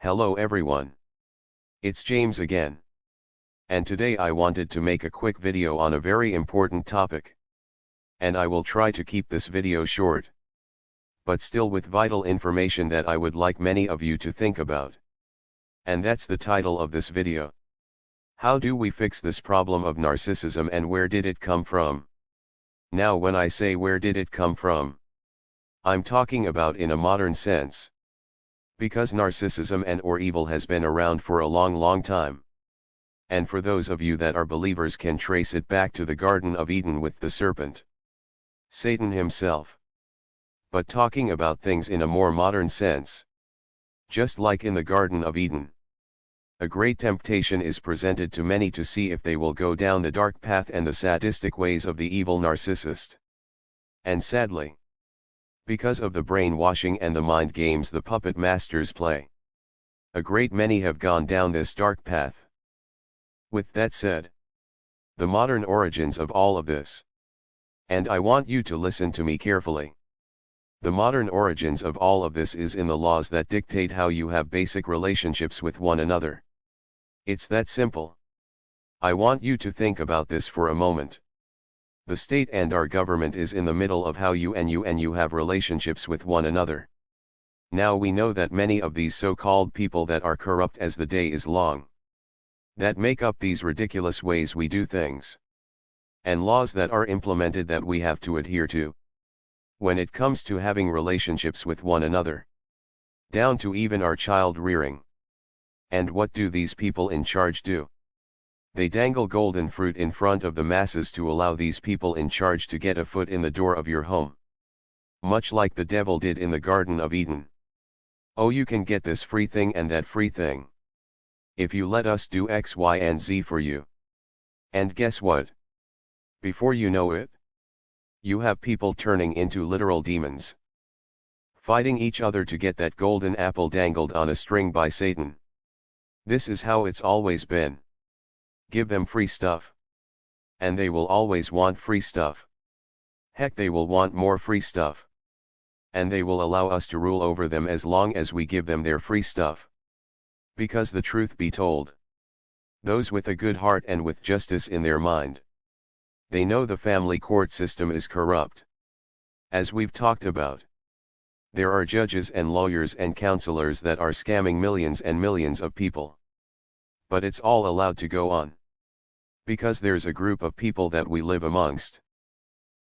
Hello everyone. It's James again. And today I wanted to make a quick video on a very important topic. And I will try to keep this video short, but still with vital information that I would like many of you to think about. And that's the title of this video. How do we fix this problem of narcissism, and where did it come from? Now when I say where did it come from, I'm talking about in a modern sense. Because narcissism and or evil has been around for a long time. And for those of you that are believers can trace it back to the Garden of Eden with the serpent, Satan himself. But talking about things in a more modern sense. Just like in the Garden of Eden, a great temptation is presented to many to see if they will go down the dark path and the sadistic ways of the evil narcissist. And sadly, because of the brainwashing and the mind games the puppet masters play, a great many have gone down this dark path. With that said, the modern origins of all of this. And I want you to listen to me carefully. The modern origins of all of this is in the laws that dictate how you have basic relationships with one another. It's that simple. I want you to think about this for a moment. The state and our government is in the middle of how you have relationships with one another. Now we know that many of these so-called people that are corrupt as the day is long, that make up these ridiculous ways we do things, and laws that are implemented that we have to adhere to, when it comes to having relationships with one another, down to even our child rearing. And what do these people in charge do? They dangle golden fruit in front of the masses to allow these people in charge to get a foot in the door of your home. Much like the devil did in the Garden of Eden. Oh, you can get this free thing and that free thing, if you let us do X, Y, and Z for you. And guess what? Before you know it, you have people turning into literal demons, fighting each other to get that golden apple dangled on a string by Satan. This is how it's always been. Give them free stuff, and they will always want free stuff. Heck, they will want more free stuff. And they will allow us to rule over them as long as we give them their free stuff. Because the truth be told, those with a good heart and with justice in their mind, they know the family court system is corrupt. As we've talked about, there are judges and lawyers and counselors that are scamming millions and millions of people. But it's all allowed to go on. Because there's a group of people that we live amongst,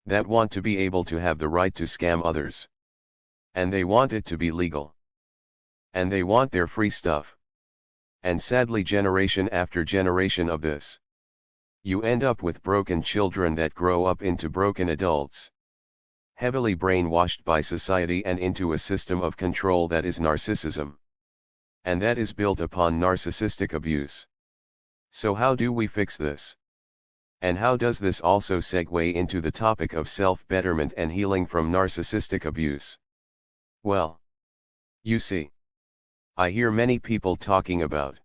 that want to be able to have the right to scam others. And they want it to be legal. And they want their free stuff. And sadly, generation after generation of this, you end up with broken children that grow up into broken adults, heavily brainwashed by society and into a system of control that is narcissism. And that is built upon narcissistic abuse. So how do we fix this? And how does this also segue into the topic of self-betterment and healing from narcissistic abuse? Well, you see, I hear many people talking about,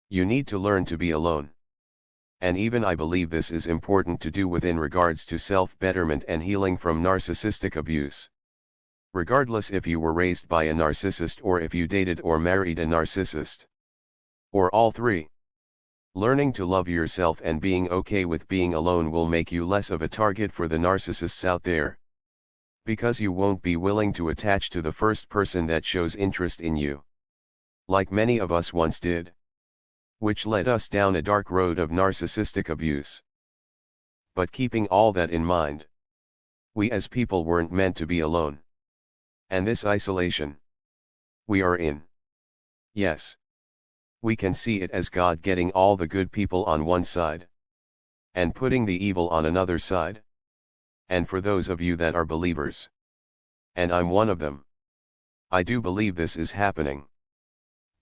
you need to learn to be alone. And even I believe this is important to do within regards to self-betterment and healing from narcissistic abuse. Regardless if you were raised by a narcissist or if you dated or married a narcissist, or all three. Learning to love yourself and being okay with being alone will make you less of a target for the narcissists out there. Because you won't be willing to attach to the first person that shows interest in you, like many of us once did, which led us down a dark road of narcissistic abuse. But keeping all that in mind, we as people weren't meant to be alone. And this isolation we are in, yes, we can see it as God getting all the good people on one side, and putting the evil on another side. And for those of you that are believers, and I'm one of them, I do believe this is happening.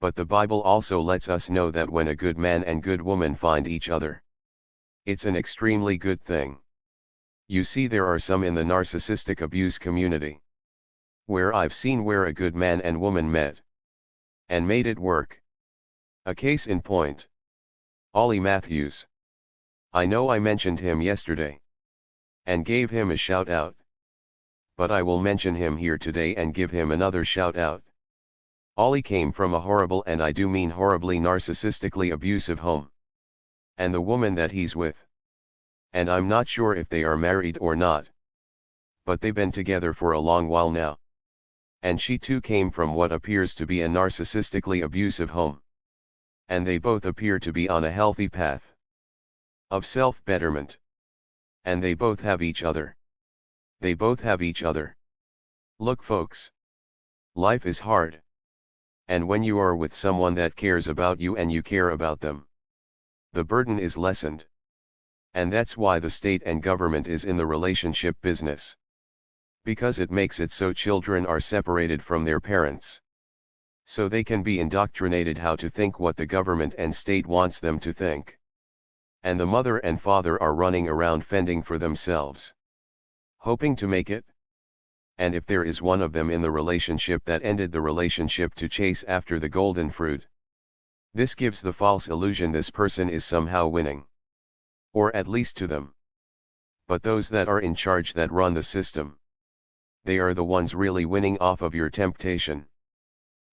But the Bible also lets us know that when a good man and good woman find each other, it's an extremely good thing. You see, there are some in the narcissistic abuse community, where I've seen where a good man and woman met, and made it work. A case in point, Ollie Matthews. I know I mentioned him yesterday, and gave him a shout out. But I will mention him here today and give him another shout out. Ollie came from a horrible, and I do mean horribly narcissistically abusive home. And the woman that he's with. And I'm not sure if they are married or not. But they've been together for a long while now. And she too came from what appears to be a narcissistically abusive home. And they both appear to be on a healthy path of self-betterment. And they both have each other. They both have each other. Look folks. Life is hard. And when you are with someone that cares about you and you care about them, the burden is lessened. And that's why the state and government is in the relationship business. Because it makes it so children are separated from their parents. So they can be indoctrinated how to think what the government and state wants them to think. And the mother and father are running around fending for themselves, hoping to make it. And if there is one of them in the relationship that ended the relationship to chase after the golden fruit, this gives the false illusion this person is somehow winning. Or at least to them. But those that are in charge that run the system, they are the ones really winning off of your temptation.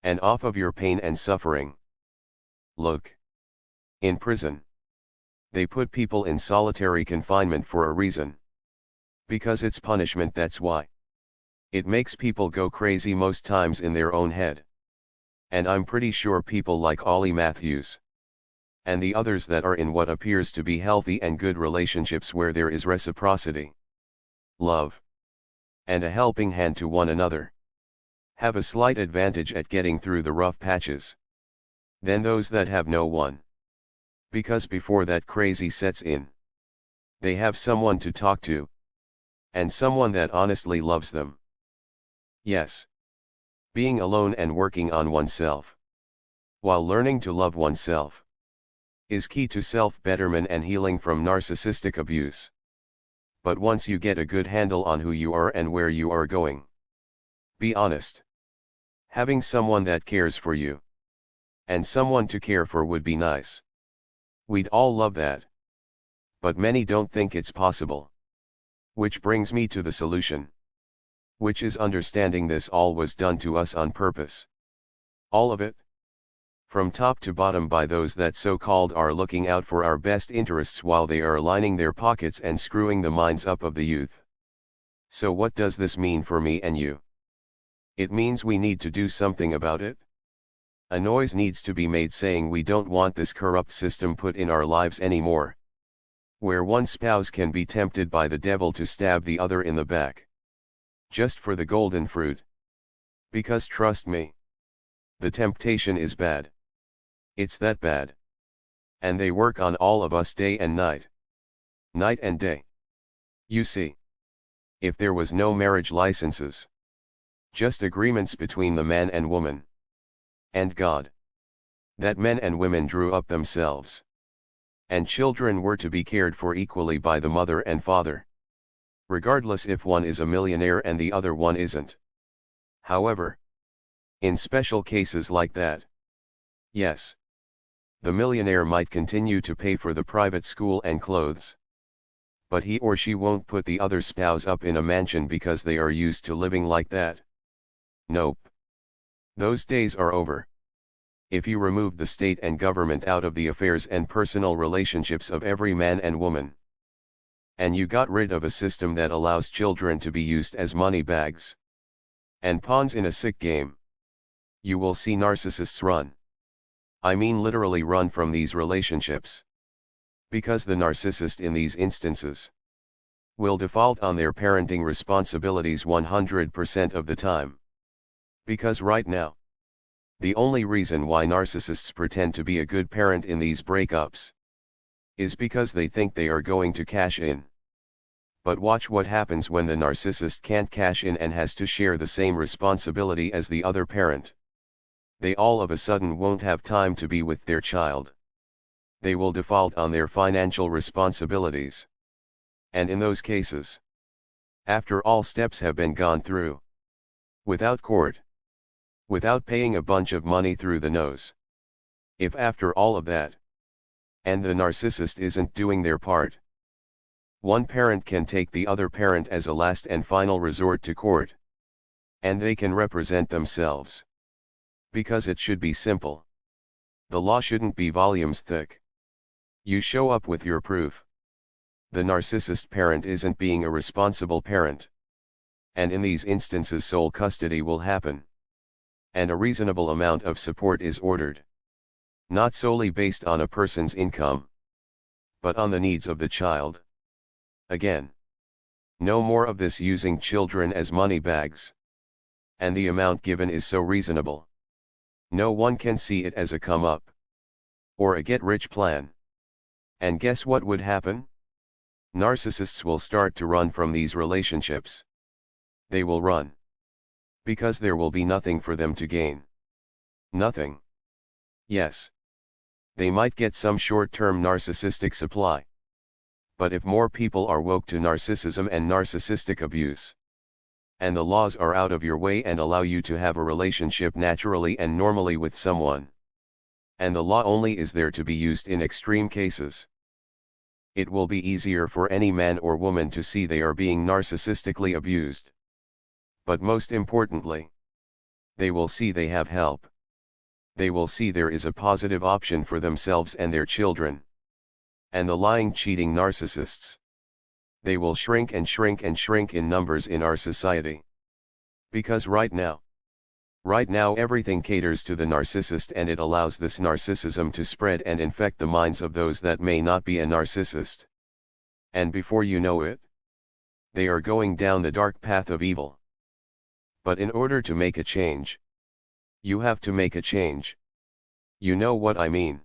And off of your pain and suffering. Look. In prison. They put people in solitary confinement for a reason. Because it's punishment, that's why. It makes people go crazy most times in their own head. And I'm pretty sure people like Ollie Matthews, and the others that are in what appears to be healthy and good relationships where there is reciprocity, love, and a helping hand to one another, have a slight advantage at getting through the rough patches than those that have no one. Because before that crazy sets in, they have someone to talk to, and someone that honestly loves them. Yes. Being alone and working on oneself, while learning to love oneself, is key to self-betterment and healing from narcissistic abuse. But once you get a good handle on who you are and where you are going, be honest. Having someone that cares for you, and someone to care for would be nice. We'd all love that. But many don't think it's possible. Which brings me to the solution. Which is understanding this all was done to us on purpose. All of it. From top to bottom by those that so-called are looking out for our best interests while they are lining their pockets and screwing the minds up of the youth. So what does this mean for me and you? It means we need to do something about it. A noise needs to be made saying we don't want this corrupt system put in our lives anymore. Where one spouse can be tempted by the devil to stab the other in the back. Just for the golden fruit. Because trust me. The temptation is bad. It's that bad. And they work on all of us day and night. Night and day. You see. If there was no marriage licenses. Just agreements between the man and woman. And God. That men and women drew up themselves. And children were to be cared for equally by the mother and father. Regardless if one is a millionaire and the other one isn't. However, in special cases like that, yes, the millionaire might continue to pay for the private school and clothes. But he or she won't put the other spouse up in a mansion because they are used to living like that. Nope. Those days are over. If you remove the state and government out of the affairs and personal relationships of every man and woman, and you got rid of a system that allows children to be used as money bags and pawns in a sick game, you will see narcissists run. I mean literally run from these relationships. Because the narcissist in these instances will default on their parenting responsibilities 100% of the time. Because right now, the only reason why narcissists pretend to be a good parent in these breakups is because they think they are going to cash in. But watch what happens when the narcissist can't cash in and has to share the same responsibility as the other parent. They all of a sudden won't have time to be with their child. They will default on their financial responsibilities. And in those cases, after all steps have been gone through, without court, without paying a bunch of money through the nose, if after all of that, and the narcissist isn't doing their part, one parent can take the other parent as a last and final resort to court. And they can represent themselves. Because it should be simple. The law shouldn't be volumes thick. You show up with your proof. The narcissist parent isn't being a responsible parent. And in these instances sole custody will happen. And a reasonable amount of support is ordered. Not solely based on a person's income, but on the needs of the child. Again, no more of this using children as money bags. And the amount given is so reasonable. No one can see it as a come up. Or a get-rich plan. And guess what would happen? Narcissists will start to run from these relationships. They will run. Because there will be nothing for them to gain. Nothing. Yes. They might get some short-term narcissistic supply. But if more people are woke to narcissism and narcissistic abuse, and the laws are out of your way and allow you to have a relationship naturally and normally with someone, and the law only is there to be used in extreme cases, it will be easier for any man or woman to see they are being narcissistically abused. But most importantly, they will see they have help. They will see there is a positive option for themselves and their children. And the lying, cheating narcissists, they will shrink and shrink and shrink in numbers in our society. Because right now everything caters to the narcissist, and it allows this narcissism to spread and infect the minds of those that may not be a narcissist. And before you know it, they are going down the dark path of evil. But in order to make a change, you have to make a change. You know what I mean.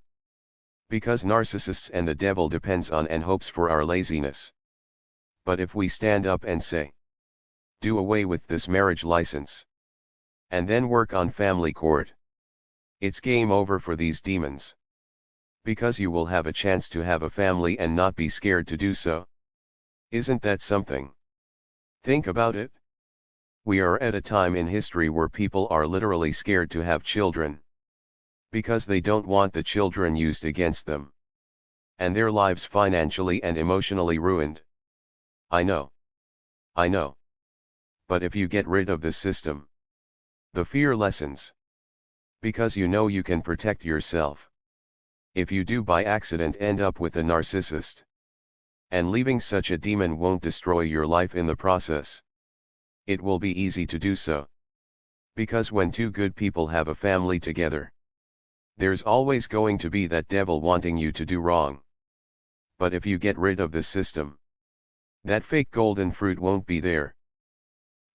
Because narcissists and the devil depends on and hopes for our laziness. But if we stand up and say, do away with this marriage license, and then work on family court, it's game over for these demons. Because you will have a chance to have a family and not be scared to do so. Isn't that something? Think about it. We are at a time in history where people are literally scared to have children. Because they don't want the children used against them. And their lives financially and emotionally ruined. I know. But if you get rid of this system, the fear lessens. Because you know you can protect yourself. If you do by accident end up with a narcissist, and leaving such a demon won't destroy your life in the process. It will be easy to do so. Because when two good people have a family together, there's always going to be that devil wanting you to do wrong. But if you get rid of this system, that fake golden fruit won't be there.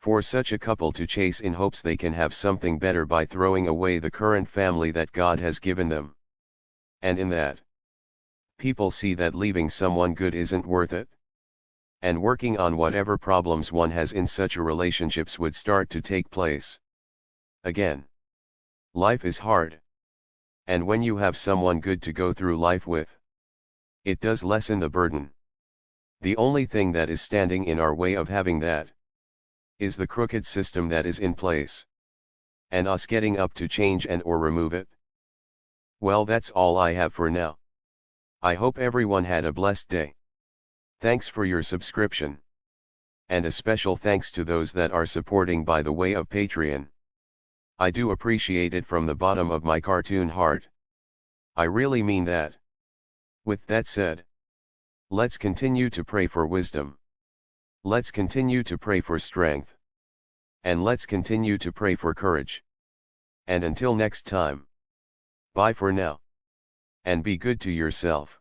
For such a couple to chase in hopes they can have something better by throwing away the current family that God has given them. And in that, people see that leaving someone good isn't worth it. And working on whatever problems one has in such a relationships would start to take place. Again, life is hard. And when you have someone good to go through life with, it does lessen the burden. The only thing that is standing in our way of having that is the crooked system that is in place. And us getting up to change and or remove it. Well, that's all I have for now. I hope everyone had a blessed day. Thanks for your subscription. And a special thanks to those that are supporting by the way of Patreon. I do appreciate it from the bottom of my cartoon heart. I really mean that. With that said, let's continue to pray for wisdom. Let's continue to pray for strength. And let's continue to pray for courage. And until next time, bye for now. And be good to yourself.